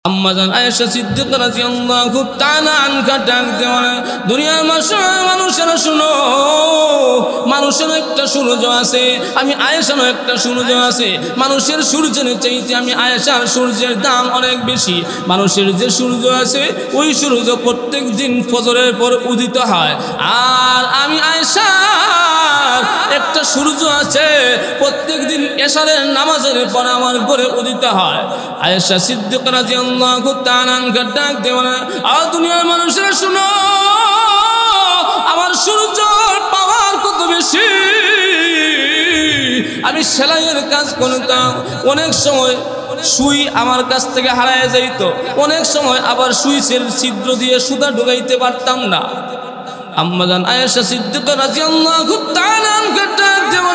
আম্মাজান আয়েশা সিদ্দিকা রাদিয়াল্লাহু তাআলা আনহা ডাক দেওয়া, দুনিয়ার মানুষেরা শুনো, মানুষের একটা সূর্য আছে, আমি আয়েশারও একটা সূর্য আছে। মানুষের সূর্যের চাইতে আমি আয়েশার সূর্যের দাম অনেক বেশি। মানুষের যে সূর্য আছে ওই সূর্য প্রত্যেক দিন ফজরের পর উদিত হয়, আর আমি আয়েশার একটা সূর্য আছে প্রত্যেক দিন এশারের নামাজের পর আমার ঘরে উদিত হয়। আয়েশা সিদ্দিকা রাদিয়াল্লাহু তাআলা আনহা ডাক দেওয়া, আর দুনিয়ার মানুষেরা শুনো, আমার সূর্য পাওয়ার কত বেশি। আমি সেলাইয়ের কাজ করতাম, অনেক সময় সুই আমার কাছ থেকে হারায় যাইত, অনেক সময় আবার সুইচের ছিদ্র দিয়ে সুতা ঢুকাইতে পারতাম না। আম্মাজান আয়েশা সিদ্দিকা রাদিয়াল্লাহু তাআলা আনহা ডাক দেওয়া,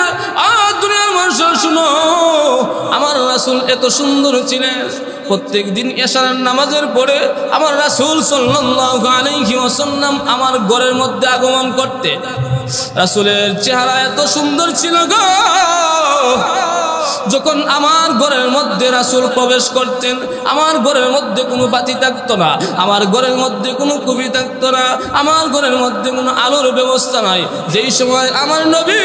আর দুনিয়ার মানুষেরা শুনো, আমার রাসূল এত সুন্দর ছিলেন, প্রত্যেক দিন এশারের নামাজের পরে আমার রাসূল সাল্লাল্লাহু আলাইহি ওয়াসাল্লাম আমার ঘরের মধ্যে আগমন করতে। রাসূলের চেহারা এত সুন্দর ছিল গো, যখন আমার ঘরের মধ্যে রাসূল প্রবেশ করতেন, আমার ঘরের মধ্যে কোনো বাতি থাকতো না, আমার ঘরের মধ্যে কোনো কবি থাকতো না, আমার ঘরের মধ্যে কোনো আলোর ব্যবস্থা নাই। যেই সময় আমার নবী,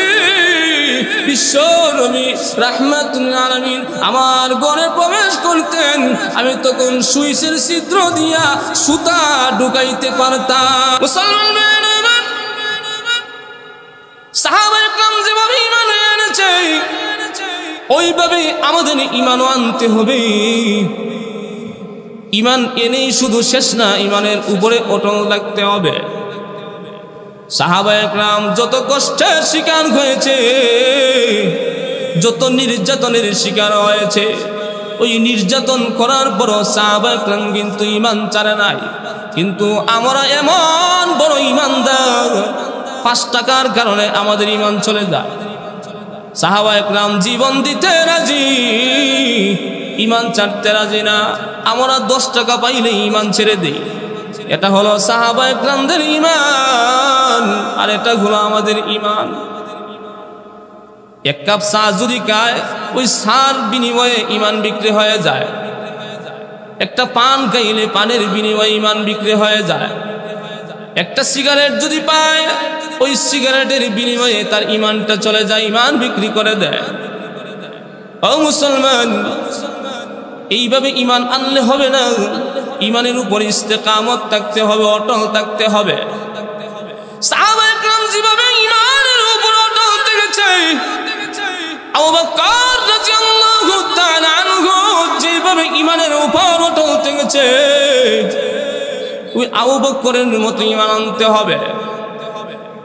বিশ্ব নবী রাহমাতুল আলামিন আমার ঘরে প্রবেশ করতেন, আমি তখন সুইচের ছিদ্র দিয়া সুতা ঢুকাইতে পারতাম। মুসলমান সাহাবায়ে কেরাম যেভাবে ঈমান এনেছে, ওইভাবে আমাদের ঈমানও আনতে হবে। ঈমান এনেই শুধু শেষ না, ঈমানের উপরে অটল থাকতে হবে। সাহাবায়ে কেরাম যত কষ্টের শিকার হয়েছে, যত নির্যাতনের শিকার হয়েছে, ওই নির্যাতন করার পরও সাহাবায়ে কেরাম কিন্তু ঈমান ছাড়ে নাই। কিন্তু আমরা এমন বড় ঈমানদার, 5 টাকার কারণে আমাদের ঈমান চলে যায়। সাহাবায়ে কেরাম জীবন দিতে রাজি, ঈমান ছাড়তে রাজি না। আমরা 10 টাকা পাইলে ঈমান ছেড়ে দেই। এটা হলো সাহাবায়ে কেরামদের ঈমান, আর এটা হলো আমাদের ঈমান। 1 কাপ চা যদি খায়, ওই চার বিনিময়ে ঈমান বিক্রি হয়ে যায়। একটা পান খাইলে পানের বিনিময়ে ঈমান বিক্রি হয়ে যায়। একটা সিগারেট যদি পায়, ওই সিগারেটের বিনিময়ে তার ঈমানটা চলে যায়, ঈমান বিক্রি করে দেয়। ও মুসলমান, এইভাবে ঈমান আনলে হবে না, ঈমানের উপর ইস্তেকামত থাকতে হবে, অটল থাকতে হবে। সাহাবায়ে কেরাম যেভাবে ঈমানের উপর অটল থেকেছে, আবু বকর রাদিয়াল্লাহু তাআলা আনহু যেভাবে ঈমানের উপর অটল থেকেছে, ওই আবু বকরের মতো ঈমান আনতে হবে।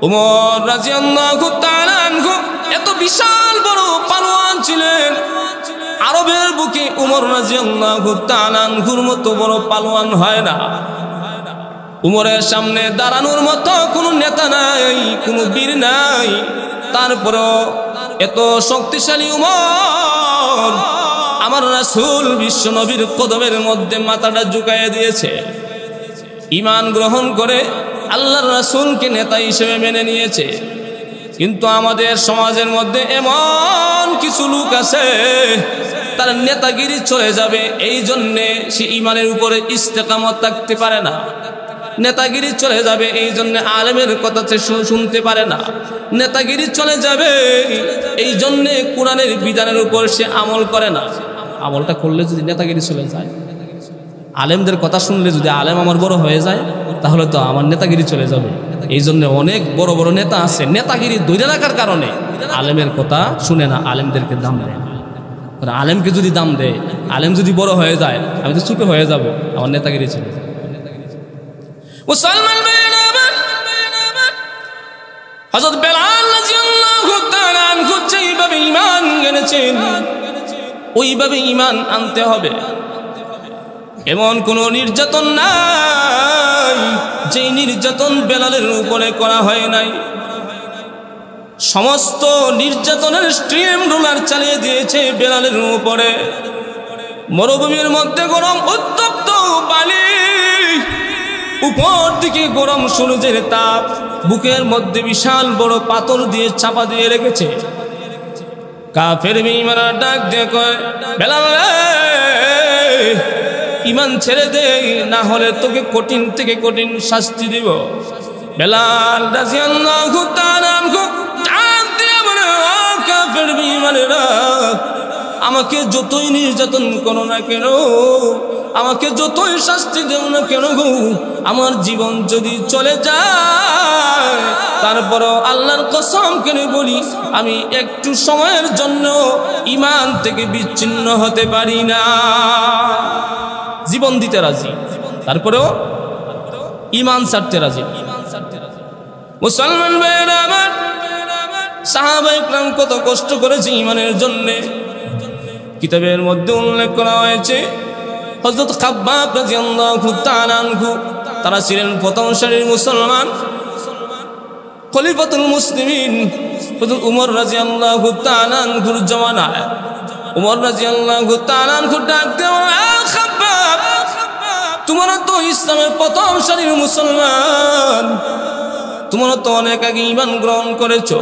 উমর রাদিয়াল্লাহু তাআলা আনহু এত বিশাল বড় পালোয়ান ছিলেন, আরবের বুকে উমর রাদিয়াল্লাহু তাআলা আনহুর মতো বড় পালোয়ান হয় না। উমরের সামনে দাঁড়ানোর মতো কোনো নেতা নাই, কোনো বীর নাই, তারপরও এত শক্তিশালী উমর আমার রাসূল বিশ্ব নবীর কদমের মধ্যে মাথাটা ঝুঁকাইয়া দিয়েছে। ঈমান গ্রহণ করে আল্লাহর রাসূলকে নেতা হিসেবে মেনে নিয়েছে। কিন্তু আমাদের সমাজের মধ্যে এমন কিছু লোক আছে, তার নেতাগিরি চলে যাবে, এই জন্যে সে ঈমানের উপরে ইস্তেকামত থাকতে পারে না। নেতাগিরি চলে যাবে, এই জন্য আলেমের কথা শুনতে পারে না। নেতাগিরি চলে যাবে, এই জন্যে কোরআনের বিধানের উপর সে আমল করে না। আমলটা করলে যদি নেতাগিরি চলে যায়, আলেমদের কথা শুনলে যদি আলেম আমার বড় হয়ে যায়, তাহলে তো আমার নেতাগিরি চলে যাবে। এই জন্য অনেক বড় বড় নেতা আছে, নেতাগিরি ধরে রাখার কারণে আলেমের কথা শুনে না, আলেমদেরকে দাম দেয় না। আলেমকে যদি দাম দেয়, আলেম যদি বড় হয়ে যায়, আমি তো ছোট হয়ে যাব, আমার নেতাগিরি চলে যাবে। মুসলমান হযরত বেলাল রাদিয়াল্লাহু তাআলা আনহু যেভাবে ঈমান এনেছেন, ওইভাবে ঈমান আনতে হবে। এমন কোন নির্যাতন নাই যে নির্যাতন বেলালের উপরে করা হয় নাই। সমস্ত নির্যাতনের স্ট্রিম রোলার চালিয়ে দিয়েছে বেলালের উপরে। মরুভূমির মধ্যে গরম উত্তপ্ত বালি, উপর দিকে গরম সূর্যের তাপ, বুকের মধ্যে বিশাল বড় পাথর দিয়ে চাপা দিয়ে রেখেছে। কাফের বেঈমানরা ডাক দিয়ে কয়, বেলাল ইমান ছেড়ে দে, না হলে তোকে কঠিন থেকে কঠিন শাস্তি দিব। বেলাল রাদিয়াল্লাহু তাআলা ডাক দিয়ে বলে, ও কাফের বেঈমানেরা, আমাকে যতই নির্যাতন করো না কেন, আমাকে যতই শাস্তি দেও না কেন গো, আমার জীবন যদি চলে যায় তারপরও আল্লাহর কসম করে বলি, আমি একটু সময়ের জন্য ঈমান থেকে বিচ্ছিন্ন হতে পারি না। জীবন দিতে রাজি, তারপরেও ঈমান ছাড়তে রাজি। মুসলমান ভাইরা আমার, সাহাবায়ে কেরাম কত কষ্ট করেছে ঈমানের জন্য। কিতাবের মধ্যে উল্লেখ করা হয়েছে হযরত খাব্বাব রাদিয়াল্লাহু তাআলা আনহু, তারা ছিলেন প্রথম সারির মুসলমান। খলিফাতুল মুসলিমিন হযরত উমর রাদিয়াল্লাহু তাআলা আনহুর জামানায় উমর রাদিয়াল্লাহু তাআলা আনহু ডাক দেওয়া, খাব্বাব, তোমরা তো ইসলামের প্রথম সারির মুসলমান, তোমরা তো অনেক আগে ঈমান গ্রহণ করেছো,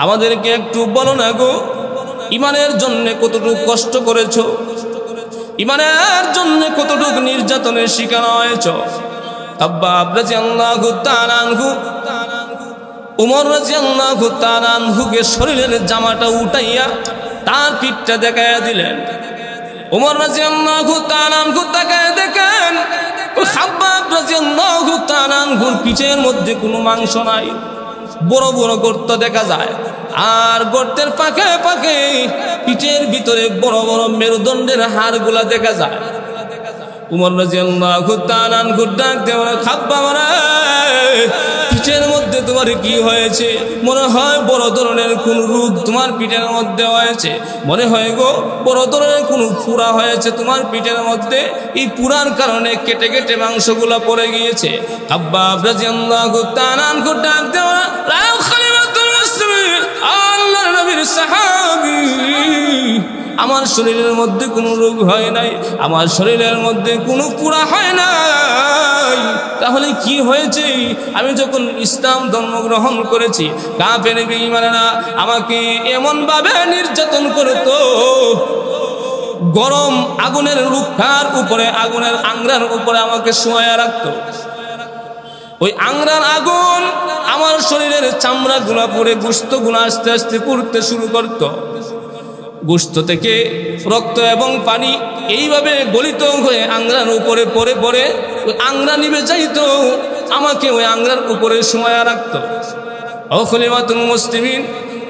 আমাদেরকে একটু বলো না গো, ঈমানের জন্য কতটুকু কষ্ট করেছো, ঈমানের জন্য কতটুকু নির্যাতনের শিকার হয়েছো। খাব্বাব রাদিয়াল্লাহু তাআলা আনহু উমর রাদিয়াল্লাহু তাআলা আনহুকে শরীরের জামাটা উঠাইয়া তার পিঠটা দেখাইয়া দিলেন। উমর রাদিয়াল্লাহু তাআলা আনহু তাকায় দেখেন খাব্বাব রাদিয়াল্লাহু তাআলা আনহুর পিঠের মধ্যে কোনো মাংস নাই, বড় বড় গর্ত দেখা যায়, আর গর্তের পাকে পাকে পিঠের ভিতরে বড় বড় মেরুদণ্ডের হাড়গুলা দেখা যায়। উমর রাদিয়াল্লাহু তাআলা আনহু ডাক দেওয়া, খাব্বাব রে, পিঠের মধ্যে তোমার কি হয়েছে? মনে হয় বড় ধরনের কোন রোগ তোমার পিঠের মধ্যে হয়েছে, মনে হয় গো বড় ধরনের কোন পুরা হয়েছে তোমার পিঠের মধ্যে, এই পুরার কারণে কেটে কেটে মাংসগুলা পড়ে গিয়েছে। খাব্বাব রাদিয়াল্লাহু তাআলা আনহু ডাক দেওয়া, খলিফাতুল মুসলিমিন, আল্লাহর নবীর সাহাবী, আমার শরীরের মধ্যে কোনো রোগ হয় নাই, আমার শরীরের মধ্যে কোনো পুরা হয় নাই, তাহলে কি হয়েছে? আমি যখন ইসলাম ধর্ম গ্রহণ করেছি, কাফের বেঈমানেরা আমাকে এমন ভাবে নির্যাতন করতো, গরম আগুনের রুখার উপরে, আগুনের আংরার উপরে আমাকে শোয়া রাখতো। ওই আংরার আগুন আমার শরীরের চামড়া গুলা পরে গোশত গুলা আস্তে আস্তে পড়তে শুরু করত। গোশত থেকে রক্ত এবং পানি এইভাবে গলিত হয়ে আংরার উপরে পরে পরে ওই আংরা নিভে যাইতো, আমাকে ওই আংরার উপরে শোয়া রাখতো। ও খলিফাতুল মুসলিমিন,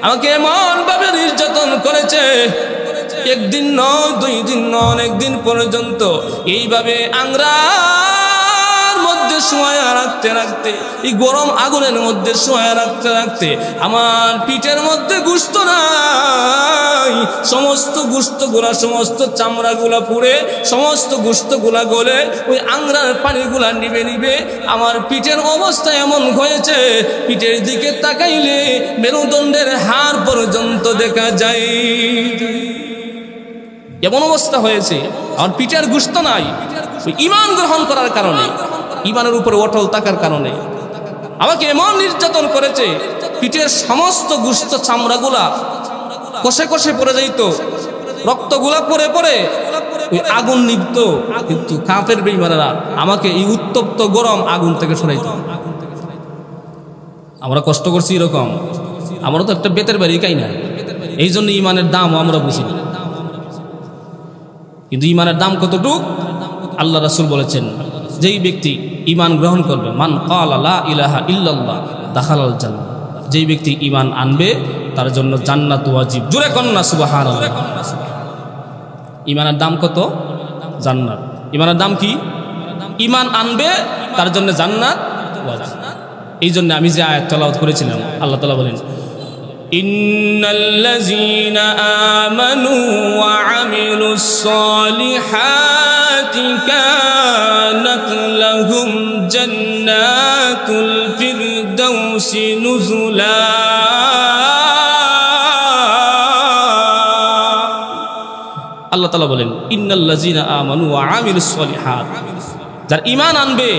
আমাকে এমন ভাবে নির্যাতন করেছে, একদিন নয়, দুই দিন নয়, অনেক দিন পর্যন্ত এইভাবে আংরার মধ্যে শোয়া রাখতে রাখতে, এই গরম আগুনের মধ্যে শোয়া রাখতে রাখতে আমার পিঠের মধ্যে গোশত নাই, সমস্ত গোশতগুলা, সমস্ত চামড়াগুলা পুড়ে, সমস্ত গোশতগুলা গলে ওই আংরার পানিগুলা নিবে নিবে আমার পিঠের অবস্থা এমন হয়েছে, পিঠের দিকে তাকাইলে মেরুদণ্ডের হাড় পর্যন্ত দেখা যায়, এমন অবস্থা হয়েছে। আমার পিঠের গোশত নাই, ঈমান গ্রহণ করার কারণে, ঈমানের উপরে অটল থাকার কারণে আমাকে এমন নির্যাতন করেছে, পিঠের সমস্ত গোশত চামড়াগুলা কষে কষে পড়ে যাইতো, রক্তগুলা পরে পরে ওই আগুন নিভত, কিন্তু কাফের বেঈমানেরা আমাকে এই উত্তপ্ত গরম আগুন থেকে সরাইত। আমরা কষ্ট করছি এরকম, আমরা তো একটা বেতের বাড়ি খাই না, এই জন্য ঈমানের দাম আমরা বুঝি না। কিন্তু ঈমানের দাম কতটুকু আল্লাহ রাসূল বলেছেন, যেই ব্যক্তি ঈমান গ্রহণ করবে, মান ক্বালা লা ইলাহা ইল্লাল্লাহ দাখালাল জান্নাহ, যেই ব্যক্তি ঈমান আনবে তার জন্য জান্নাত ওয়াজিব। জোরে কন্না সুবহানাল্লাহ। ঈমানের দাম কত? জান্নাত। ঈমানের দাম কি? ঈমান আনবে তার জন্য জান্নাত ওয়াজিব। এই জন্য আমি যে আয়াত তেলাওয়াত করেছিলাম, আল্লাহ তাআলা বলেন, ইন্নাল্লাযীনা আমানু ওয়া আমিলুস সালিহাতি কানাত লাহুম জান্নাতুল ফিরদাউসি নুজুলা। আল্লাহ তাআলা বলেন, ইন্নাল্লাযীনা আমানু ওয়া আমিলুস সালিহাত, যার ঈমান আনবে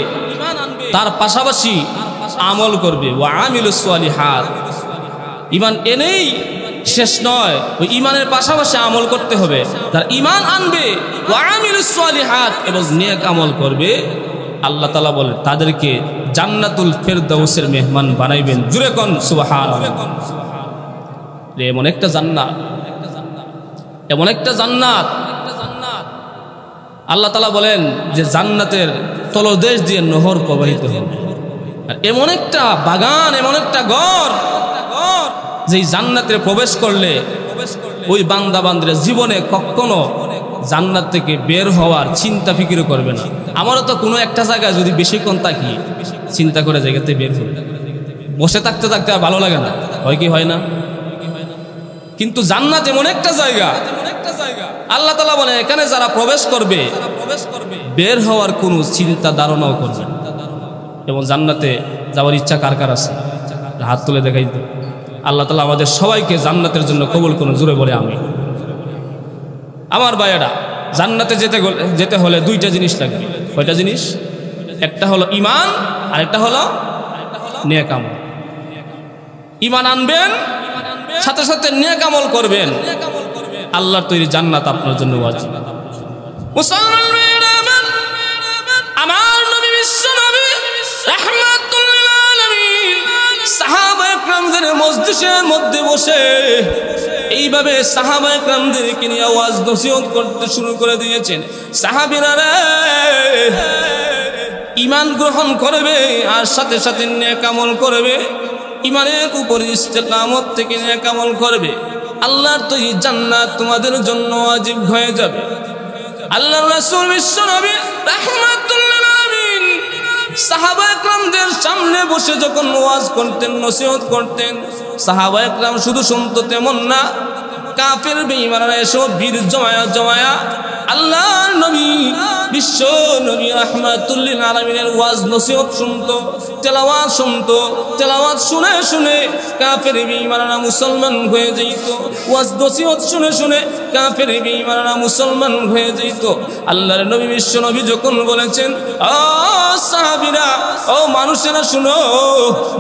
তার পাশাপাশি আমল করবে, ওয়া আমিলুস সালিহাত, ঈমান এনেই শেষ নয়, ওই ইমানের পাশাপাশি আমল করতে হবে। যারা ইমান আনবে ওয়া আমিলুস সালিহাত এবং নেক আমল করবে, আল্লাহ তাআলা বলেন তাদেরকে জান্নাতুল ফেরদাউসের মেহমান বানাইবেন। জুরে কোন সুবহানাল্লাহ। এমন একটা জান্নাত, এমন একটা জান্নাত আল্লাহ তাআলা বলেন যে জান্নাতের তলদেশ দিয়ে নহর প্রবাহিত হবে। আর এমন একটা বাগান, এমন একটা ঘর, যেই জান্নাতে প্রবেশ করলে ওই বান্দা বান্দিরা জীবনে কখনো জান্নাত থেকে বের হওয়ার চিন্তা ফিকির করবে না। আমারও তো কোনো একটা জায়গায় যদি বেশিক্ষণ থাকি চিন্তা করে জায়গাতে বের হই, বসে থাকতে থাকতে আর ভালো লাগে না, হয় কি হয় না? কিন্তু জান্নাত এমন একটা জায়গা, আল্লাহ তাআলা বলে এখানে যারা প্রবেশ করবে বের হওয়ার কোনো চিন্তা ধারণাও করবে না। এবং জান্নাতে যাওয়ার ইচ্ছা কার কার আছে? হাত তুলে দেখাই দিত। আল্লাহ তাআলা আমাদের সবাইকে জান্নাতের জন্য কবুল করুন। জোরে বলে আমি। আমার ভাইয়েরা, জান্নাতে যেতে হলে দুইটা জিনিস লাগবে। কয়টা জিনিস? একটা হলো ইমান, আর একটা হলো নেক আমল। ইমান আনবেন, সাথে সাথে নেক আমল করবেন, আল্লাহর তৈরি জান্নাত আপনার জন্য ওয়াজিব। মুসলমান আমার নবী বিশ্ব নবী রাহমাতুল লিল আলামিন সাহাবায়ে কেরামদের মজলিসের মধ্যে বসে এইভাবে সাহাবায়ে কেরামদেরকে নিয়ে ওয়াজ নসিহত করতে শুরু করে দিয়েছেন। সাহাবীরা রে, ঈমান গ্রহণ করবে আর সাথে সাথে নেক আমল করবে, ঈমানের উপর ইস্তেকামত থেকে নেক আমল করবে, আল্লাহর তৈরি জান্নাত তোমাদের জন্য ওয়াজিব হয়ে যাবে। আল্লাহর রাসূল বিশ্ব নবী রাহমাতুল লিল আলামিন সাহাবায়ে কেরামদের সামনে বসে যখন ওয়াজ করতেন, নসিহত করতেন, সাহাবায়ে কেরাম শুধু শুনতো তেমন না, কাফের বেঈমানরা এসে ভিড় জমায়া আল্লাহর নবী বিশ্ব নবী রাহমাতুল লিল আলামিনের ওয়াজ নসিহত শুনতো, তেলাওয়াত শুনতো। তেলাওয়াত শুনে শুনে কাফের বেঈমানরা মুসলমান হয়ে যেত। ওয়াজ নসিহত শুনে শুনে কাফের বেঈমানরা মুসলমান হয়ে যেত। আল্লাহর নবী বিশ্ব নবী যখন বলেছেন, ও সাহাবীরা, ও মানুষেরা শুনো,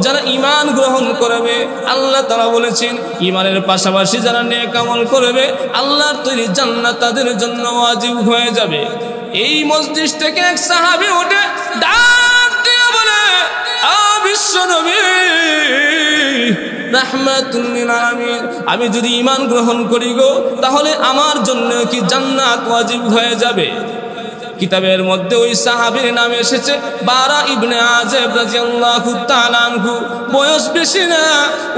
যারা ঈমান গ্রহণ করবে, আল্লাহ তাআলা বলেছেন ঈমানের পাশাপাশি যারা নেক আমল করবে, আল্লাহর তৈরি জান্নাত তাদের জন্য ওয়াজিব হয়ে যাবে। এই মজলিস থেকে এক সাহাবী উঠে ডাক দিয়ে বলে, ও বিশ্ব নবী রাহমাতুল লিল আলামিন, আমি যদি ঈমান গ্রহণ করি গো, তাহলে আমার জন্য কি জান্নাত ওয়াজিব হয়ে যাবে? কিতাবের মধ্যে ওই সাহাবীর নাম এসেছে বারা ইবনে আযিব রাদিয়াল্লাহু তাআলা আনহু। বয়স বেশি না,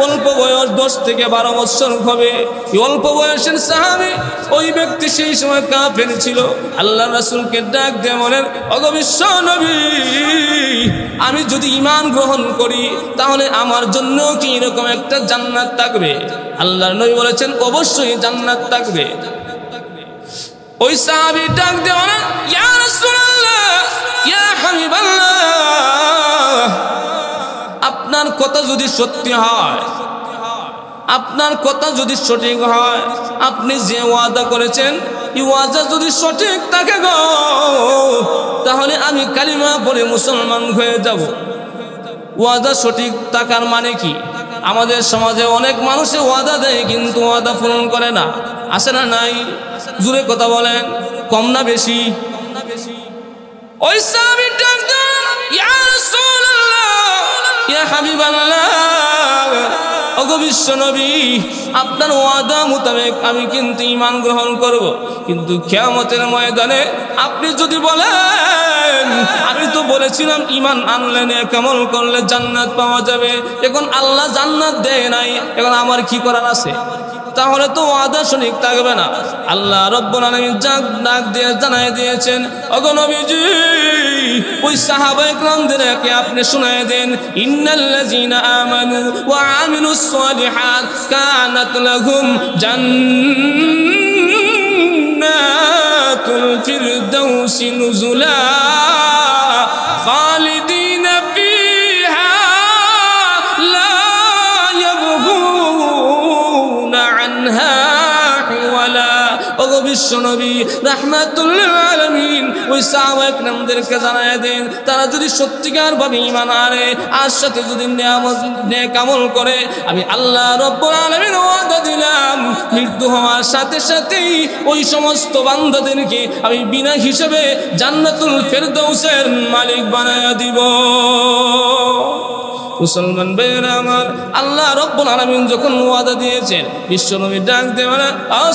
অল্প বয়স, 10 থেকে 12 বছর হবে। এই অল্প বয়সের সাহাবী, ওই ব্যক্তি সেই সময় কাফের ছিল। আল্লাহর রাসূলকে ডাক দিয়ে বলেন, ওগো বিশ্ব নবী, আমি যদি ঈমান গ্রহণ করি তাহলে আমার জন্য কি এরকম একটা জান্নাত থাকবে? আল্লাহর নবী বলেছেন অবশ্যই জান্নাত থাকবে। ওই সাহাবী ডাক দিয়ে বলেন, ইয়া রাসূলুল্লাহ, ইয়া হাবিবাল্লাহ, আপনার কথা যদি সত্যি হয়, আপনার কথা যদি সঠিক হয়, আপনি যে ওয়াদা করেছেন এই ওয়াদা যদি সঠিক থাকে গো, তাহলে আমি কালিমা পড়ে মুসলমান হয়ে যাব। ওয়াদা সঠিক থাকার মানে কি? আমাদের সমাজে অনেক মানুষে ওয়াদা দেয় কিন্তু ওয়াদা পূরণ করে না। আছে না নাই? জোরে কথা বলেন, কম না বেশি? ওই সাহাবী ডাক দেন, ইয়া রাসূলুল্লাহ, ইয়া হাবিবাল্লাহ, ওগো বিশ্ব নবী, আপনার ওয়াদা মোতাবেক আমি কিন্তু ঈমান গ্রহণ করব, কিন্তু কিয়ামতের ময়দানে আপনি যদি বলেন আমি তো বলেছিলাম ঈমান আনলে নেক আমল করলে জান্নাত পাওয়া যাবে, এখন আল্লাহ জান্নাত দেয় নাই, এখন আমার কি করার আছে? তাহলে তো ওয়াদা সঠিক থাকবে না। আল্লাহ রাব্বুল আলামিন ডাক দিয়ে জানাই দিয়েছেন, ওগো নবীজি, ওই সাহাবায়ে কেরামদেরকে আপনি শুনায়ে দেন, ইন্নাল্লাযীনা আমানু ওয়া আমিলুস সালিহাত কানাত লাহুম জান্নাতুল ফিরদাউসি নুজুলা খালিদিনা ফিহা লা ইয়াবগুনা আনহা ওয়ালা। ওগো বিশ্ব নবী রাহমাতুল লিল আলামিন, ওই ওই সাহাবা একরামদেরকে জানায় দেন, তারা যদি সত্যিকার ভাবে ঈমান আনে আর সাথে যদি নেক আমল করে, আমি আল্লাহ রাব্বুল আলামিন ওয়াদা দিলাম মৃত্যু হওয়ার সাথে সাথেই ওই সমস্ত বান্দাদেরকে আমি বিনা হিসাবে জান্নাতুল ফেরদাউসের মালিক বানায়া দিব। মুসলমান ভাইরা আমার, আল্লাহ রাব্বুল আলামিন যখন ওয়াদা দিয়েছেন, বিশ্বনবী ডাক দিয়ে বলে,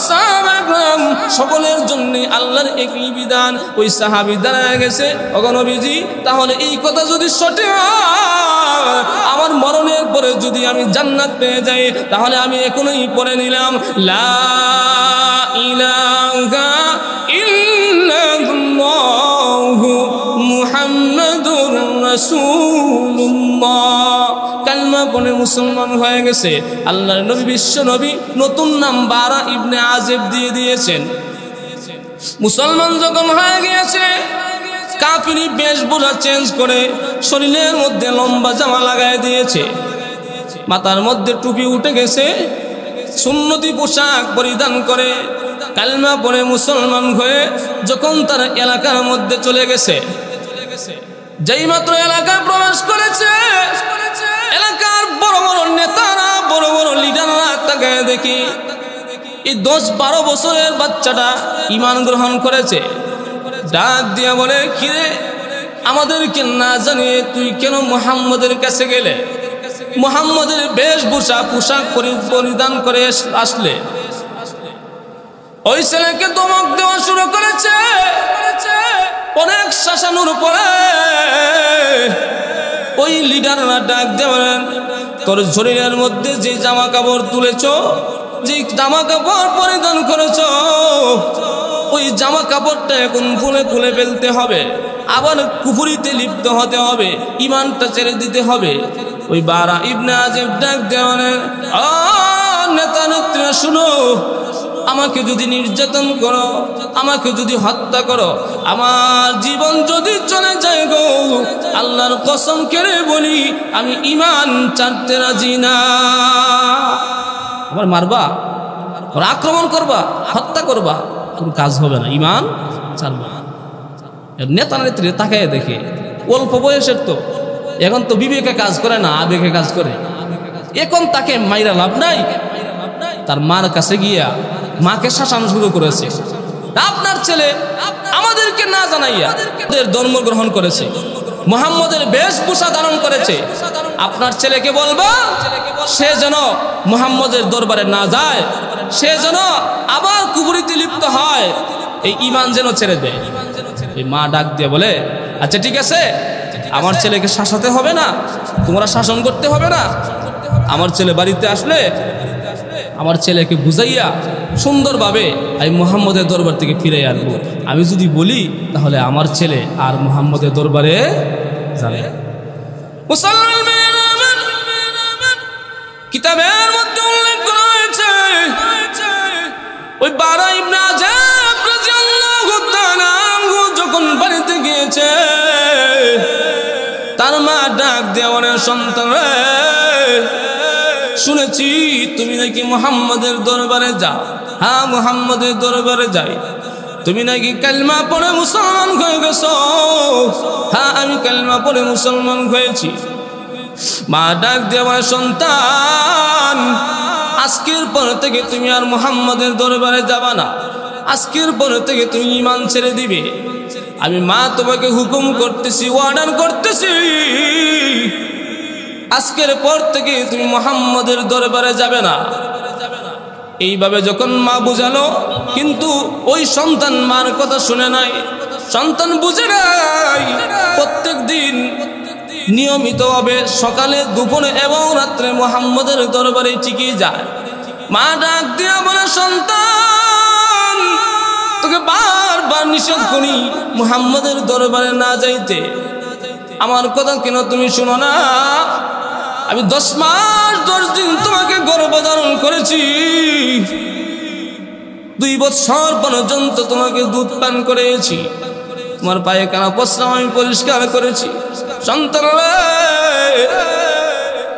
সাহাবাগণ সকলের জন্য আল্লাহর একই বিধান। ওই সাহাবী দাঁড়ায় গেছে, ওগো নবীজি, তাহলে এই কথা যদি সঠিক হয়, আমার মরণের পরে যদি আমি জান্নাত পেয়ে যাই, তাহলে আমি এখনই পড়ে নিলাম লা ইলাহা ইল্লাল্লাহু মুহাম্মাদুর রাসূলুল্লাহ। কালমা পড়ে মুসলমান হয়ে গেছে। আল্লাহর নবী বিশ্ব নবী নতুন নাম বারা ইবনে আযিব দিয়ে দিয়েছেন। মুসলমান যখন হয়ে গিয়েছে, কাফিরি বেশভূষা চেঞ্জ করে শরীরের মধ্যে লম্বা জামা লাগায় দিয়েছে, মাথার মধ্যে টুপি উঠে গেছে, সুন্নতি পোশাক পরিধান করে কালমা পড়ে মুসলমান হয়ে যখন তার এলাকার মধ্যে চলে গেছে, যেই মাত্র এলাকায় প্রবেশ করেছে, এলাকার বড় বড় নেতারা, বড় বড় লিডাররা তাকায় দেখি এই 10-12 বছরের বাচ্চাটা ঈমান গ্রহণ করেছে। ডাক দিয়া বলে, কিরে, আমাদেরকে না জানিয়ে তুই কেন মুহাম্মদের কাছে গেলে? মুহাম্মদের বেশভূষা পোশাক পরিধান করে আসলে? ওই ছেলেকে ধমক দেওয়া শুরু করেছে। অনেক শাসানোর পরে ওই লিডাররা ডাক দিয়ে বলেন, তোর শরীরের মধ্যে যে জামা কাপড় তুলেছ, যে জামা কাপড় পরিধান করেছ, ওই জামা কাপড়টা এখন খুলে ফেলতে হবে, আবার কুফরিতে লিপ্ত হতে হবে, ঈমানটা ছেড়ে দিতে হবে। ওই বারা ইবনে আযিব ডাক দিয়ে বলেন, নেতা নেত্রীরা শুনো, আমাকে যদি নির্যাতন করো, আমাকে যদি হত্যা করো, আমার জীবন যদি চলে যায় গো, আল্লাহর কসম করে বলি আমি ঈমান ছাড়তে রাজি না। আবার মারবা, আক্রমণ করবা, হত্যা করবা, কোনো কাজ হবে না, ঈমান ছাড়বা না। নেতা নেত্রী তাকায় দেখে, অল্প বয়সের তো, এখন তো বিবেকে কাজ করে না, আবেগে কাজ করে। এখন তাকে মাইরা লাভ নাই, তার মার কাছে গিয়া মাকে শাসানো শুরু করেছে। আপনার ছেলে আমাদেরকে না জানাইয়া ধর্ম গ্রহণ করেছে, মুহাম্মদের বেশভূষা ধারণ করেছে, আপনার ছেলেকে বলবা সে যেন মুহাম্মদের দরবারে না যায়, সে যেন আবার কুফরিতে লিপ্ত হয়, এই ঈমান যেন ছেড়ে দেয়। এই মা ডাক দিয়ে বলে, আচ্ছা ঠিক আছে, আমার ছেলেকে শাসাতে হবে না, তোমরা শাসন করতে হবে না, আমার ছেলে বাড়িতে আসলে আমার ছেলেকে বুঝাইয়া সুন্দরভাবে আমি মুহাম্মদের দরবার থেকে ফিরে আসবো। আমি যদি বলি তাহলে আমার ছেলে আর মুহাম্মদের দরবারে যাবে। কিতাবের মধ্যে উল্লেখ করা হয়েছে, ওই বারা ইবনে আযিব রাদিয়াল্লাহু তাআলা যখন বাড়িতে গিয়েছে, তার মা ডাক দিয়ে বলে, সন্তান রে, শুনেছি তুমি নাকি মুহাম্মদের দরবারে যাও। হ্যাঁ, মুহাম্মদের দরবারে যাই। তুমি নাকি কালমা পড়ে মুসলমান হয়ে গেছো। হ্যাঁ, আমি কালমা পড়ে মুসলমান হয়েছি। মা ডাক দিয়ে বলে, সন্তান, আজকের পর থেকে তুমি আর মুহাম্মদের দরবারে যাবা না, আজকের পর থেকে তুমি ঈমান ছেড়ে দিবে। আমি মা তোমাকে হুকুম করতেছি, অর্ডার করতেছি, আজকের পর থেকে তুমি মুহাম্মদের দরবারে যাবে না। এইভাবে যখন মা বুঝালো, কিন্তু ওই সন্তান মার কথা শুনে নাই, সন্তান বুঝে নাই। প্রত্যেক দিন নিয়মিতভাবে সকালে, দুপুরে এবং রাত্রে মুহাম্মদের দরবারে ঠিকই যায়। মা ডাক দিয়া বলে, সন্তান, তোকে বারবার নিষেধ করি মুহাম্মদের দরবারে না যাইতে, আমার কথা কেন তুমি শুনো না? আমি 10 মাস 10 দিন তোমাকে গর্ভধারণ করেছি, 2 বছর পর্যন্ত তোমাকে দুধ পান করেছি, তোমার পায়খানা প্রস্রাব আমি পরিষ্কার করেছি। সন্তান,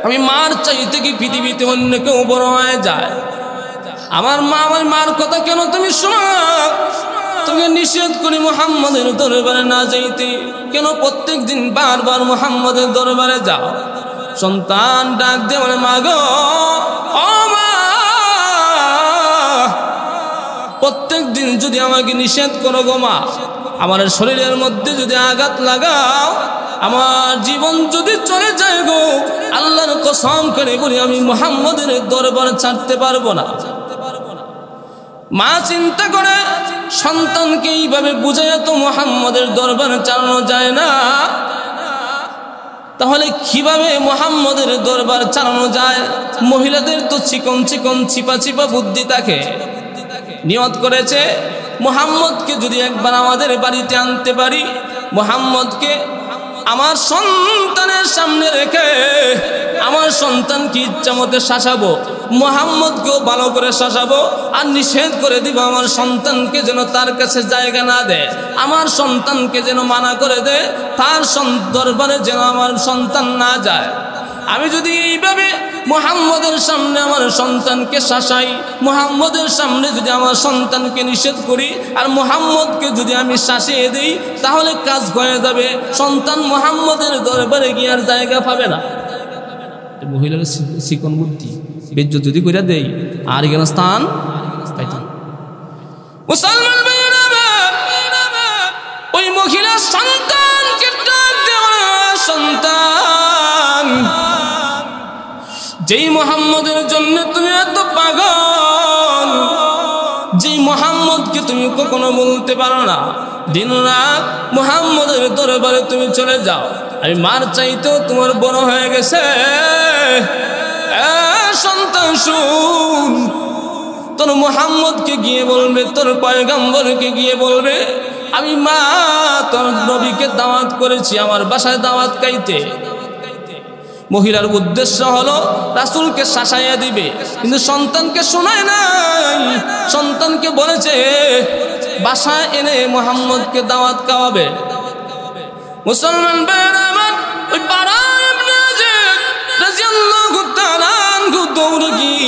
আমি মার চাইতে কি পৃথিবীতে অন্য কেউ বড় হয়ে যায়? আমার মা, আমার মার কথা কেন তুমি শোনো? তোকে নিষেধ করি মুহাম্মদের দরবারে না যাইতে, কেন প্রত্যেক দিন বারবার মুহাম্মদের দরবারে যাও? সন্তান ডাক দিয়ে বলে, মা গো, ও মা, প্রত্যেক দিন যদি আমাকে নিষেধ করো গো মা, আমার শরীরের মধ্যে যদি আঘাত লাগাও, আমার জীবন যদি চলে যায় গো, আল্লাহর কসম করে বলি আমি মুহাম্মদের দরবার ছাড়তে পারবো না। মা চিন্তা করে সন্তানকে এইভাবে বুঝাইয়া তো মুহাম্মদের দরবার চালানো যায় না, তাহলে কিভাবে মুহাম্মদের দরবার চালানো যায়? মহিলাদের তো চিকন চিকন চিপা চিপা বুদ্ধি থাকে। নিয়ত করেছে মুহাম্মদকে যদি একবার আমাদের বাড়িতে আনতে পারি, মুহাম্মদকে আমার সন্তানের সামনে রেখে আমার সন্তানকে ইচ্ছা মতো শাসাবো, মুহাম্মদকেও ভালো করে শাসাবো, আর নিষেধ করে দিব আমার সন্তানকে যেন তার কাছে জায়গা না দেয়, আমার সন্তানকে যেন মানা করে দেয়, তার দরবারে যেন আমার সন্তান না যায়। আমি যদি এইভাবে মুহাম্মদের সামনে আমার সন্তানকে শাসাই, মুহাম্মদের সামনে যদি আমার সন্তানকে নিষেধ করি, আর মুহাম্মদকে যদি আমি শাসিয়ে দিই, তাহলে কাজ হয়ে যাবে, সন্তান মুহাম্মদের দরবারে গিয়ে আর জায়গা পাবে না। মহিলার চিকন বুদ্ধি, বেজ্জত যদি করে দেই আর এখানে স্থান পাইতাম। মুসলমান ভাইয়েরা, ওই মহিলা সন্তানকে ডাক দেওয়া, সন্তান, যেই মুহাম্মদের জন্য তুমি এত পাগল, যেই মুহাম্মদকে তুমি কখনো বলতে পারো না, দিন রাত মুহাম্মদের দরবারে তুমি চলে যাও, আমি মার চাইতেও তোমার বড় হয়ে গেছে। সন্তান শুন, তোর মুহাম্মদকে গিয়ে বলবে, তোর পয়গম্বরকে গিয়ে বলবে, আমি মা তোর নবীকে দাওয়াত করেছি আমার বাসায় দাওয়াত খাইতে। মহিলার উদ্দেশ্য হলো রাসূলকে শাসাইয়া দিবে, কিন্তু সন্তানকে শোনায় নাই। সন্তানকে বলেছে বাসায় এনে মুহাম্মদকে দাওয়াত খাওয়াবে। মুসলমান ভাইরা আমার, ওই বারা ইবনে আযিব রাদিয়াল্লাহু তাআলা আনহু দৌড়ে গিয়ে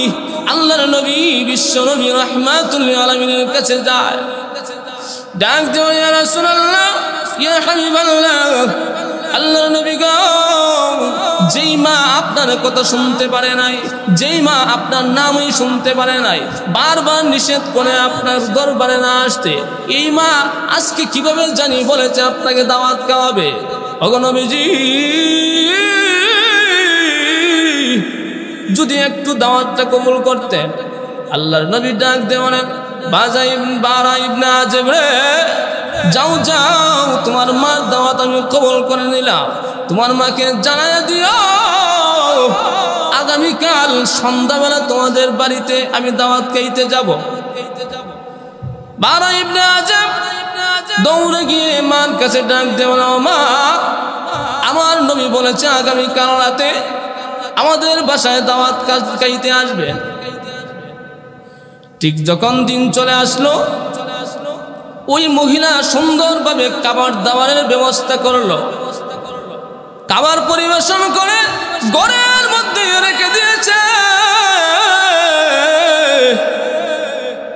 আল্লাহর নবী, বিশ্ব নবী রাহমাতুল লিল আলামিনের কাছে যায়। ডাক দেও, ইয়া রাসূলুল্লাহ, ইয়া হাবিবাল্লাহ, আল্লাহর নবী গো, যেই মা আপনার কথা শুনতে পারে নাই, যেই মা আপনার নামই শুনতে পারে নাই, বারবার নিষেধ করে আপনার দরবারে না আসতে, এই মা আজকে কিভাবে জানি বলেছে আপনাকে দাওয়াত খাওয়াবে। ওগো নবীজি, যদি একটু দাওয়াতটা কবুল করতেন। আল্লাহর নবী ডাক দেওয়ান, বারা ইবনে আযিব রে, যাও যাও, তোমার মার দাওয়াত আমি কবুল করে নিলাম, তোমার মাকে জানাইয়া দিও আগামীকাল সন্ধ্যাবেলা তোমাদের বাড়িতে আমি দাওয়াত খাইতে যাব। বারা ইবনে আযিব দৌড়ে গিয়ে মার কাছে ডাক দেওয়া, মা, আমার নবী বলেছে আগামীকাল রাতে আমাদের বাসায় দাওয়াত খাইতে আসবে। ঠিক যখন দিন চলে আসলো, ওই মহিলা সুন্দরভাবে খাবার দাবারের ব্যবস্থা করলো, খাবার পরিবেশন করে ঘরের মধ্যে রেখে দিয়েছে।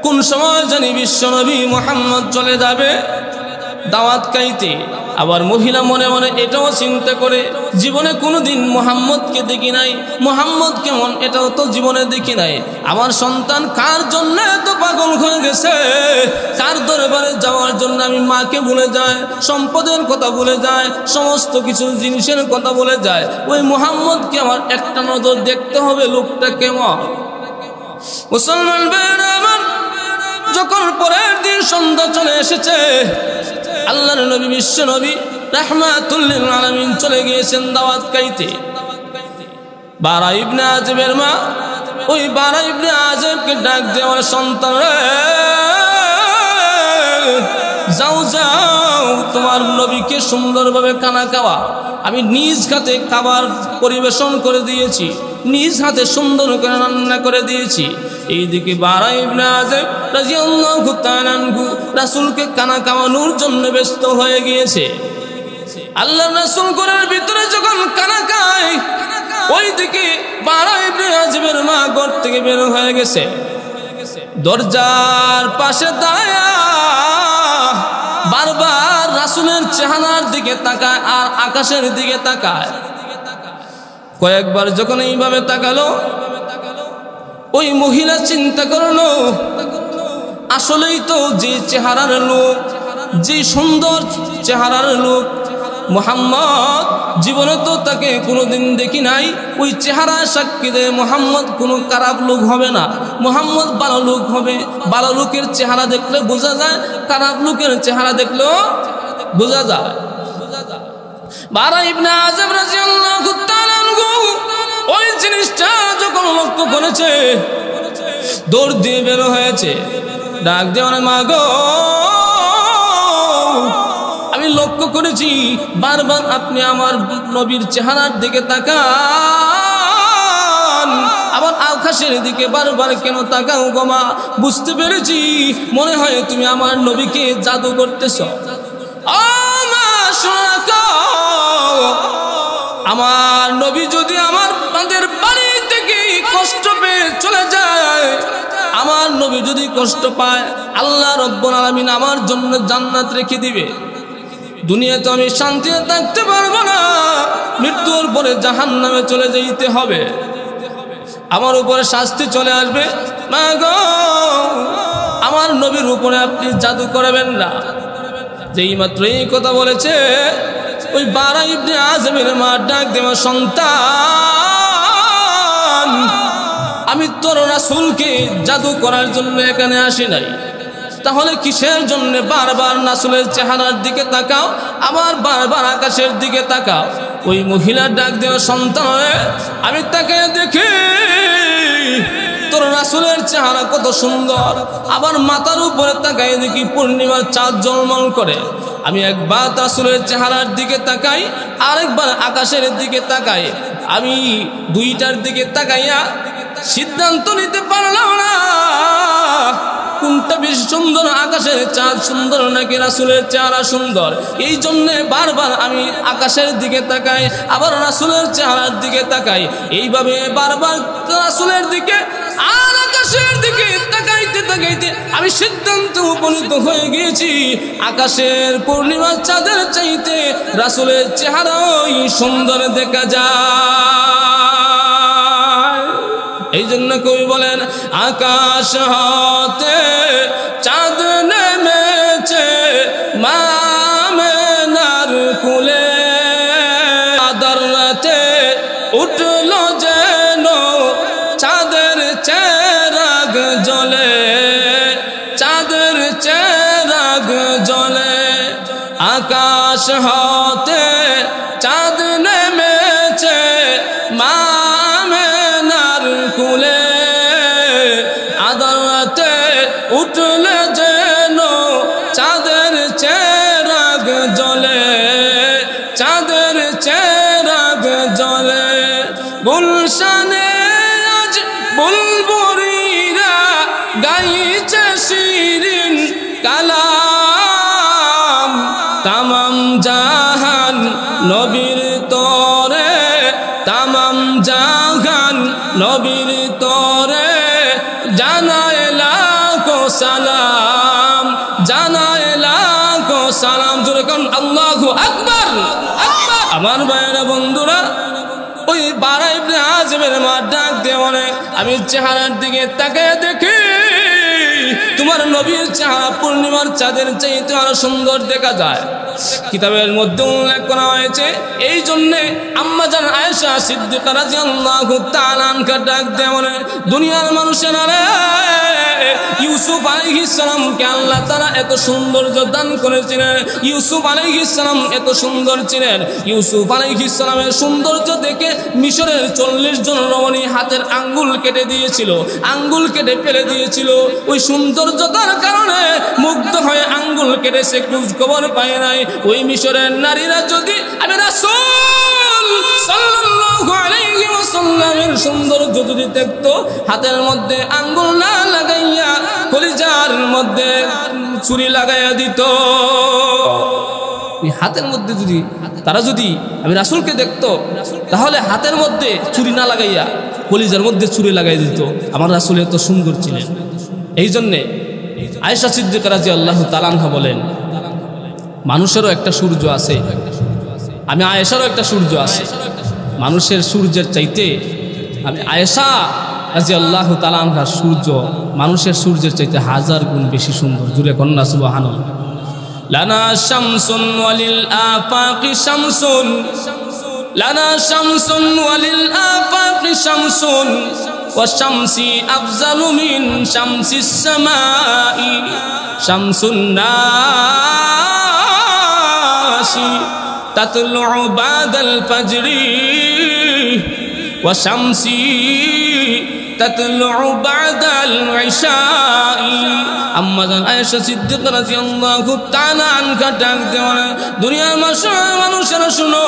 কোন সময় জানি বিশ্বনবী মুহাম্মদ চলে যাবে দাওয়াত খাইতে। আবার মহিলা মনে মনে এটাও চিন্তা করে, জীবনে কোনোদিন মুহাম্মদকে দেখি নাই, মুহাম্মদ কেমন এটাও তো জীবনে দেখি নাই, আমার সন্তান কার জন্য এত পাগল হয়ে গেছে, কার দরবারে যাওয়ার জন্য আমি মাকে ভুলে যায়, সম্পদের কথা ভুলে যায়, সমস্ত কিছু জিনিসের কথা বলে যায়। ওই মুহাম্মদকে আমার একটা নজর দেখতে হবে, লোকটা কেমন। মুসলমান ভাইরা আমার, যখন পরের দিন সন্ধ্যা চলে এসেছে, আল্লাহর নবী বিশ্ব নবী রাহমাতুল লিল আলামিন চলে গিয়েছেন দাওয়াত খাইতে। বারা ইবনে আযিবের মা ওই বারা ইবনে আযিবকে ডাক দেওয়ার, সন্তান রে, যাও যাও, তোমার নবীকে সুন্দরভাবে খানা খাওয়া, আমি নিজ হাতে খাবার পরিবেশন করে দিয়েছি, নিজ হাতে সুন্দর করে রান্না করে দিয়েছি। এইদিকে বারা ইবনে আযিব রাদিয়াল্লাহু তাআলা আনহু রাসূলকে খানা খাওয়ানোর জন্য ব্যস্ত হয়ে গিয়েছে। আল্লাহর রাসূল ঘরের ভিতরে যখন খানা খায়, ওইদিকে বারা ইবনে আযিবের মা ঘর থেকে বের হয়ে গেছে। দরজার পাশে দাঁড়ায়া বারবার রাসূলের চেহারার দিকে তাকায় আর আকাশের দিকে তাকায়। কয়েকবার যখন এইভাবে তাকালো, ওই মহিলা চিন্তা করলো আসলেই তো যে চেহারার লোক, যে সুন্দর চেহারার লোক মুহাম্মদ, জীবনে তো তাকে কোনোদিন দেখি নাই। ওই চেহারা সাক্ষী দেয় মুহাম্মদ কোনো খারাপ লোক হবে না, মুহাম্মদ ভালো লোক হবে। ভালো লোকের চেহারা দেখলে বোঝা যায়, খারাপ লোকের চেহারা দেখলেও বোঝা যায়। বারা ইবনে আযিব রাদিয়াল্লাহু তাআলা আনহু ওই জিনিসটা যখন লক্ষ্য করেছে, দৌড় দিয়ে বের হয়েছে, ডাক দিয়ে বলে, মা গো, আমি লক্ষ্য করেছি বারবার আপনি আমার নবীর চেহারার দিকে তাকান, আবার আকাশের দিকে বারবার কেন তাকাও গো মা? বুঝতে পেরেছি মনে হয় তুমি আমার নবীকে জাদু করতেছ। আমার নবী যদি আমাদের বাড়ি থেকে কষ্ট পেয়ে চলে যায়, আমার নবী যদি কষ্ট পায়, আল্লাহ রব্বুল আলামিন আমার জন্য জান্নাত রেখে দিবে। দুনিয়াতে আমি শান্তিতে থাকতে পারবো না, মৃত্যুর পরে জাহান্নামে চলে যেতে হবে, আমার উপরে শাস্তি চলে আসবে। মা গো, আমার নবীর উপরে আপনি জাদু করবেন না। যেই মাত্র এই কথা বলেছে, ওই বারা ইবনে আযিবের মা ডাক দেওয়া, সন্তান, আমি তোর রাসূলকে জাদু করার জন্য এখানে আসি নাই, তাহলে কিসের জন্য বারবার রাসূলের চেহারার দিকে তাকাও, আবার বারবার আকাশের দিকে তাকাও? ওই মহিলা ডাক দেওয়া, সন্তান, আমি তাকে দেখি তোর রাসূলের চেহারা কত সুন্দর, আবার মাথার উপরে তাকাই দেখি পূর্ণিমার চাঁদ ঝলমল করে। আমি একবার রাসূলের চেহারার দিকে তাকাই, আরেকবার আকাশের দিকে তাকাই। আমি দুইটার দিকে তাকাইয়া সিদ্ধান্ত নিতে পারলাম না কোনটা বেশি সুন্দর, আকাশের চাঁদ সুন্দর নাকি রাসূলের চেহারা সুন্দর। এই জন্য বারবার আমি আকাশের দিকে তাকাই, আবার রাসূলের চেহারার দিকে তাকাই। এইভাবে বারবার রাসূলের দিকে আর আকাশের দিকে তাকাইতে তাকাইতে আমি সিদ্ধান্তে উপনীত হয়ে গিয়েছি, আকাশের পূর্ণিমার চাঁদের চাইতে রাসূলের চেহারাই সুন্দর দেখা যায়। এই জন্য কবি বলেন, আকাশ হতে চাঁদ নেমেছে মা আমেনার কোলে, আদার রাতে উঠল যেন চাঁদের চেরাগ জ্বলে, চাঁদের চেরাগ জ্বলে। আকাশ হতে চাঁদ নেমেছে মা আমেনার কোলে, আদালতে উঠলে যেন চাঁদের চেরাগ জ্বলে, চাঁদের চেরাগ জ্বলে। গুলশানে আজ বুলবুলিরা গাইছে শিরিন কালাম, তামাম জাহান নবীর তরে, তামাম জাহান নবীর তরে জানায় লাখো সালাম, জানায় লাখো সালাম। জোরে কোন আল্লাহু আকবার, আকবার। আমার ভাইয়েরা, বন্ধুরা, ওই বারা ইবনে আযিবের মা ডাক দিয়ে বলে, আমি চেহারার দিকে তাকিয়ে দেখি তোমার নবীর চেহারা পূর্ণিমার চাঁদের চাইতে আরো সুন্দর দেখা যায়। কিতাবের মধ্যে উল্লেখ করা হয়েছে, এই জন্যে আম্মা জান আয়েশা সিদ্দিকা রাদিয়াল্লাহু তাআলা আনহা ডাক দিয়ে বলে, দুনিয়ার মানুষেরা রে, ইউসুফ আলাইহিস সালামকে আল্লাহ তাআলা এত সৌন্দর্য দান করেছিলেন। ইউসুফ আলাইহিস সালাম এত সুন্দর ছিলেন, ইউসুফ আলাইহিস সালামের সৌন্দর্য দেখে মিশরের 40 জন রমণী হাতের আঙ্গুল কেটে দিয়েছিল, আঙ্গুল কেটে ফেলে দিয়েছিল। ওই সৌন্দর্যতার কারণে মুগ্ধ হয়ে আঙ্গুল কেটেছে, খোঁজ খবর পায় নাই। ওই মিশরের নারীরা যদি আমি রাসূল সাল্লাল্লাহু আলাইহি ওয়াসাল্লামের সৌন্দর্য যদি দেখতো, হাতের মধ্যে আঙ্গুল না লাগাইয়া কলিজার মধ্যে ছুরি লাগাইয়া দিত। ওই হাতের মধ্যে যদি তারা যদি আমি রাসূলকে দেখতো, তাহলে হাতের মধ্যে ছুরি না লাগাইয়া কলিজার মধ্যে ছুরি লাগাই দিত। আমার রাসূল এত সুন্দর ছিলেন। এই জন্যে আয়েশা সিদ্দিকা রাদিয়াল্লাহু তাআলা আনহা বলেন, মানুষেরও একটা সূর্য আছে, আমি আয়েশারও একটা সূর্য আছে। মানুষের সূর্যের চাইতে আমি আয়েশা রাদিয়াল্লাহু তাআলা আনহার সূর্য মানুষের সূর্যের চাইতে 1000 গুণ বেশি সুন্দর। জুড়ে কন্যা সুবহানাল্লাহ। লানা শামসুন ওয়ালিল আফাকি শামসুন, লানা শামসুন ওয়ালিল আফাকি শামসুন ওয়া শামসি আফজালু মিন শামসিস সামাই শামসুন নাসি তাতলু বাদাল ফাজরি ওয়া শামসি তাতলু বাদাল ইশাই। আম্মা জান আয়েশা সিদ্দিকা রাদিয়াল্লাহু তাআলা আনহা ডাক দেওয়া, দুনিয়ার মানুষেরা শুনো,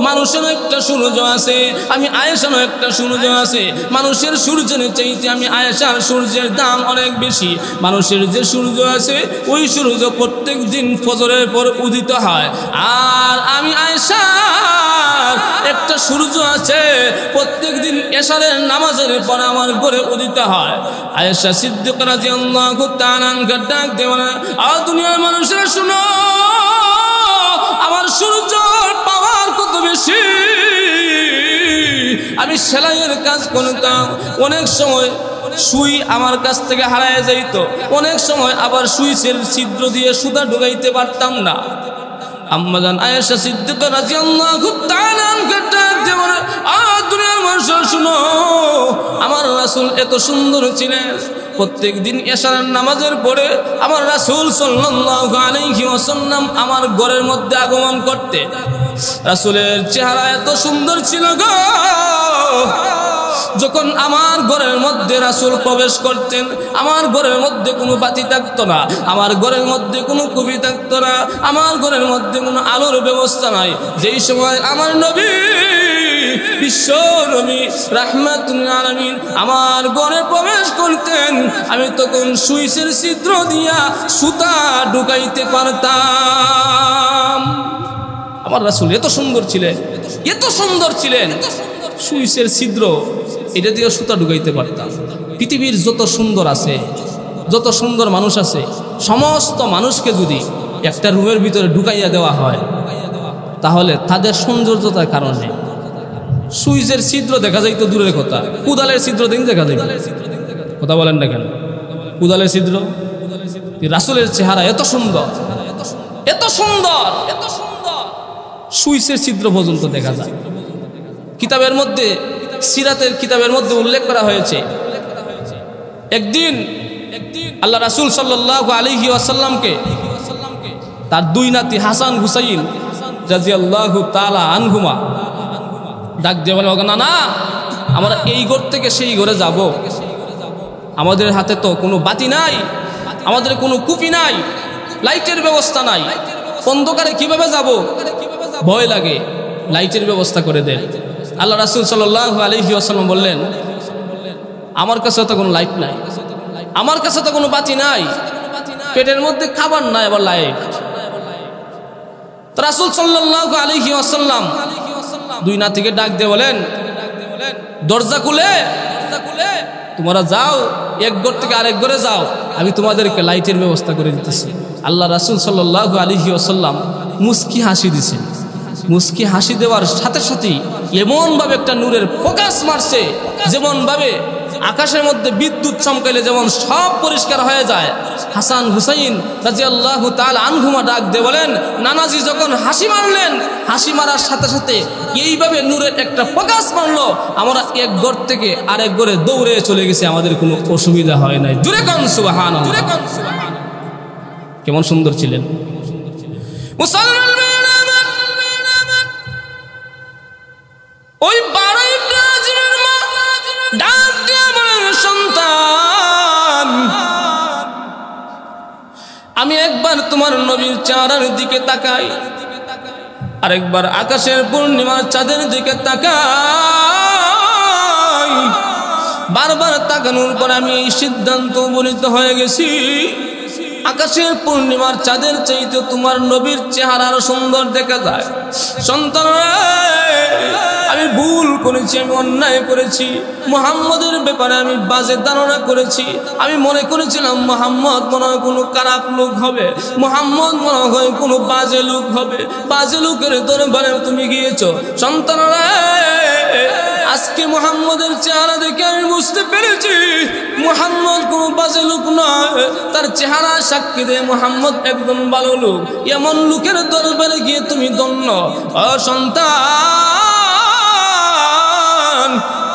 মানুষের একটা সূর্য আছে, আমি আয়েশারও একটা সূর্য আছে। মানুষের সূর্যের চাইতে আমি আয়েশার সূর্যের দাম অনেক বেশি। মানুষের যে সূর্য আছে ওই সূর্য প্রত্যেক দিন ফজরের পর উদিত হয়, আর আমি আয়েশার একটা সূর্য আছে প্রত্যেক দিন এশারের নামাজের পর আমার ঘরে উদিত হয়। আয়েশা সিদ্দিকা রাদিয়াল্লাহু তাআলা আনহা ডাক দেওয়া, আর দুনিয়ার মানুষেরা শুনো, আমার সূর্যের পাওয়ার কত বেশি। আমি সেলাইয়ের কাজ করতাম, অনেক সময় সুই আমার কাছ থেকে হারায় যাইত, অনেক সময় আবার সুইচের ছিদ্র দিয়ে সুতা ঢুকাইতে পারতাম না। আম্মা জান আয়েশা সিদ্দিকা রাদিয়াল্লাহু তাআলা আনহা ডাক দেওয়া, আর দুনিয়ার মানুষেরা শুনো, আমার রাসূল এত সুন্দর ছিলেন, প্রত্যেক দিন এশারের নামাজের পরে আমার রাসূল সাল্লাল্লাহু আলাইহি ওয়াসাল্লাম আমার ঘরের মধ্যে আগমন করতে। রাসূলের চেহারা এত সুন্দর ছিল গো, যখন আমার ঘরের মধ্যে রাসূল প্রবেশ করতেন, আমার ঘরের মধ্যে কোনো বাতি থাকতো না, আমার ঘরের মধ্যে কোনো কুবি থাকতো না, আমার ঘরের মধ্যে কোনো আলোর ব্যবস্থা নাই। যেই সময় আমার নবী বিশ্ব নবী রাহমাতুল আলামিন আমার ঘরে প্রবেশ করতেন, আমি তখন সুইচের ছিদ্র দিয়া সুতা ঢুকাইতে পারতাম। আমার রাসূল এত সুন্দর ছিলেন, এত সুন্দর ছিলেন, সুইচের ছিদ্র এটা দিয়ে সুতা ঢুকাইতে পারতাম। পৃথিবীর যত সুন্দর আছে, যত সুন্দর মানুষ আছে, সমস্ত মানুষকে যদি একটা রুমের ভিতরে ঢুকাইয়া দেওয়া হয়, তাহলে তাদের সৌন্দর্যতার কারণে সুইচের ছিদ্র দেখা যাইতো দূরের কথা, কুদালের ছিদ্র দিন দেখা যাইত। কথা বলেন না কেন? কুদালের ছিদ্র। রাসূলের চেহারা এত সুন্দর, এত সুন্দর, এত সুন্দর, সুইচের ছিদ্র পর্যন্ত দেখা যায়। কিতাবের মধ্যে, সিরাতের কিতাবের মধ্যে উল্লেখ করা হয়েছে, একদিন আল্লাহ রাসূল সাল্লাল্লাহু আলাইহি ওয়াসাল্লামকে তার দুই নাতি হাসান হুসাইন রাদিয়াল্লাহু তাআলা আনহুমা ডাক দিয়ে বলে, না, আমরা এই ঘর থেকে সেই ঘরে যাব, আমাদের হাতে তো কোনো বাতি নাই, আমাদের কোনো কুপি নাই, লাইটের ব্যবস্থা নাই, অন্ধকারে কিভাবে যাব, ভয় লাগে, লাইটের ব্যবস্থা করে দেন। আল্লাহ রাসূল সাল্লাল্লাহু আলাইহি ওয়াসাল্লাম বললেন, আমার কাছে তো কোনো লাইট নাই, আমার কাছে তো কোনো বাতি নাই, পেটের মধ্যে খাবার নাই, আবার লাইট। রাসূল সাল্লাল্লাহু আলাইহি ওয়াসাল্লাম দুই নাতিকে ডাক দিয়ে বলেন, দরজা খুলে তোমরা যাও, এক ঘর থেকে আরেক ঘরে যাও, আমি তোমাদেরকে লাইটের ব্যবস্থা করে দিতেছি। আল্লাহ রাসূল সাল্লাল্লাহু আলাইহি ওয়াসাল্লাম মুস্কি হাসি দিছেন। মুস্কি হাসি দেওয়ার সাথে সাথেই এমনভাবে একটা নূরের প্রকাশ মারছে, যেমনভাবে আকাশের মধ্যে বিদ্যুৎ চমকাইলে যেমন সব পরিষ্কার হয়ে যায়। হাসান হুসাইন রাদিয়াল্লাহু তাআলা আনহুমা ডাক দিয়ে বলেন, নানাজি যখন হাসি মারলেন, হাসি মারার সাথে সাথে এইভাবে নূরের একটা প্রকাশ মারলো, আমরা এক ঘর থেকে আরেক ঘরে দৌড়ে চলে গেছি, আমাদের কোনো অসুবিধা হয় নাই। জোরে কোন সুবহানাল্লাহ। কেমন সুন্দর ছিলেন মুসলমান। ওই 12 ইব্রাহিমের মা ডাক দিয়ে বলেন, সন্তান, আমি একবার তোমার নবীর চেহারার দিকে তাকাই, আরেকবার আকাশের পূর্ণিমার চাঁদের দিকে তাকাই। বারবার তাকানোর পর আমি এই সিদ্ধান্ত উপনীত হয়ে গেছি, আকাশের পূর্ণিমার চাঁদের চাইতে তোমার নবীর চেহারা আরো সুন্দর দেখা যায়। সন্তান, আমি ভুল করেছি, আমি অন্যায় করেছি, মুহাম্মদের ব্যাপারে আমি বাজে ধারণা করেছি। আমি মনে করেছিলাম মুহাম্মদ মনে হয় কোনো খারাপ লোক হবে, মুহাম্মদ মনে হয় কোনো বাজে লোক হবে। বাজে লোকের দরবারে তুমি গিয়েছো। সন্তানরা, আজকে মুহাম্মদের চেহারা দেখে আমি বুঝতে পেরেছি মুহাম্মদ কোনো বাজে লোক নয়। তার চেহারা সাক্ষী দেয় মুহাম্মদ একদম ভালো লোক। এমন লোকের দরবারে গিয়ে তুমি ধন্য। ও সন্তান,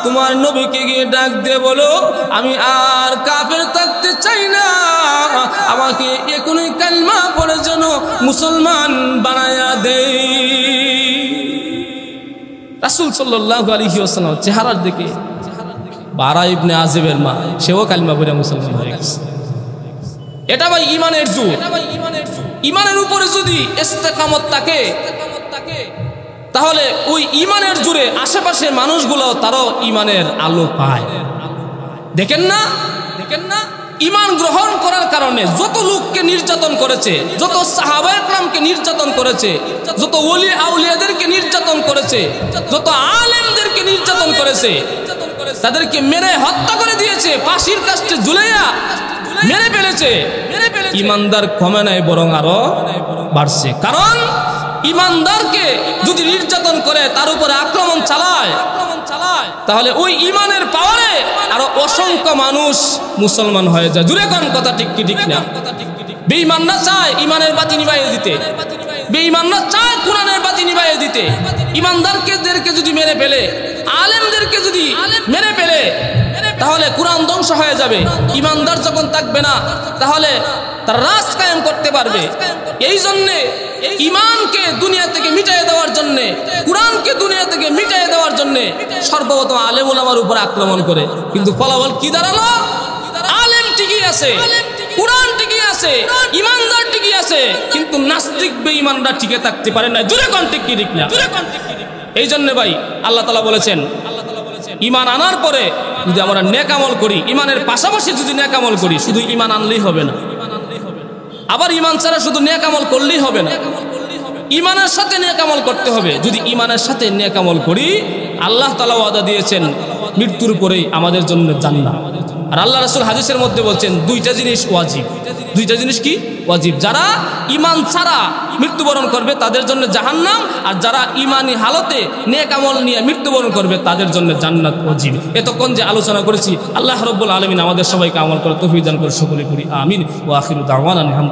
তোমার নবীকে গিয়ে ডাক দিয়ে বলো, আমি আর কাফের থাকতে চাই না, আমাকে এখনই কালমা পড়ে যেন মুসলমান বানায়া দেয়। রাসূল সাল্লাল্লাহু আলাইহি ওয়াসাল্লাম চেহারার দিকে বারা ইবনে আযিবের মা, সেও কালিমা পড়ে মুসলমান হয়ে গেছে। এটা ভাই ঈমানের যুগ। ঈমানের উপরে যদি ইস্তেকামত থাকে, তাহলে ওই ঈমানের জুড়ে আশেপাশে মানুষগুলো তারও ঈমানের আলো পায়। দেখেন না ঈমান গ্রহণ করার কারণে যত লোককে নির্যাতন করেছে, যত সাহাবায়ে কেরামকে নির্যাতন করেছে, যত ওলি আউলিয়াদেরকে নির্যাতন করেছে, যত আলেমদেরকে নির্যাতন করেছে, তাদেরকে মেরে হত্যা করে দিয়েছে, ফাঁসির কাস্টে ঝুলাইয়া মেরে ফেলেছে। ঈমানদার কমে নাই, বরং আরো বাড়ছে। কারণ ঈমানদারকে যদি নির্যাতন করে, তার উপরে আক্রমণ চালায়, তাহলে ওই ঈমানের পাওয়ারে আরো অসংখ্য মানুষ মুসলমান হয়ে যায়। জুড়ে কোন কথা ঠিক কি ঠিক না? বেঈমানরা চায় ঈমানের বাতি নিভাইয়ে দিতে, বেঈমানরা চায় কোরআনের বাতি নিভাইয়ে দিতে। ঈমানদারদেরকে যদি মেরে ফেলে, আলেমদেরকে যদি মেরে ফেলে, তাহলে কোরআন ধ্বংস হয়ে যাবে। ঈমানদার যখন থাকবে না, তাহলে তার রাজ কায়েম করতে পারবে। এই জন্যে ঈমানকে দুনিয়া থেকে মিটাইয়ে দেওয়ার জন্যে, কোরআনকে দুনিয়া থেকে মিটাইয়ে দেওয়ার জন্যে সর্বপ্রথম আলেম ওলামার উপর আক্রমণ করে। কিন্তু ফলাফল কি দাঁড়ালো? আলেম ঠিকই আছে, কোরআন ঠিকই আছে, ঈমানদার ঠিকই আছে, কিন্তু নাস্তিক বেঈমানরা টিকে থাকতে পারে না। জুড়ে কোন ঠিক কি ঠিক না? এই জন্য ভাই আল্লাহ তাআলা বলেছেন, ঈমান আনার পরে যদি আমরা নেক আমল করি, ঈমানের পাশাপাশি যদি নেক আমল করি, শুধু ঈমান আনলেই হবে না, আবার ঈমান ছাড়া শুধু নেক আমল করলেই হবে না, ঈমানের সাথে নেক আমল করতে হবে। যদি ঈমানের সাথে নেক আমল করি, আল্লাহ তাআলা ওয়াদা দিয়েছেন মৃত্যুর পরেই আমাদের জন্য জান্নাত। আর আল্লাহ রাসূল হাদিসের মধ্যে বলছেন দুইটা জিনিস ওয়াজিব। দুইটা জিনিস কি? ওয়াজিব। যারা ঈমান ছাড়া মৃত্যুবরণ করবে তাদের জন্য জাহান্নাম, আর যারা ঈমানি হালতে নেক আমল নিয়ে মৃত্যুবরণ করবে তাদের জন্য জান্নাত ওয়াজিব। এতক্ষণ যে আলোচনা করেছি, আল্লাহ রাব্বুল আলামিন আমাদের সবাইকে আমল করার তৌফিক দান করে সকলে করি আমিন। ওয়া আখিরু দাওয়ানা আলহামদুলিল্লাহ।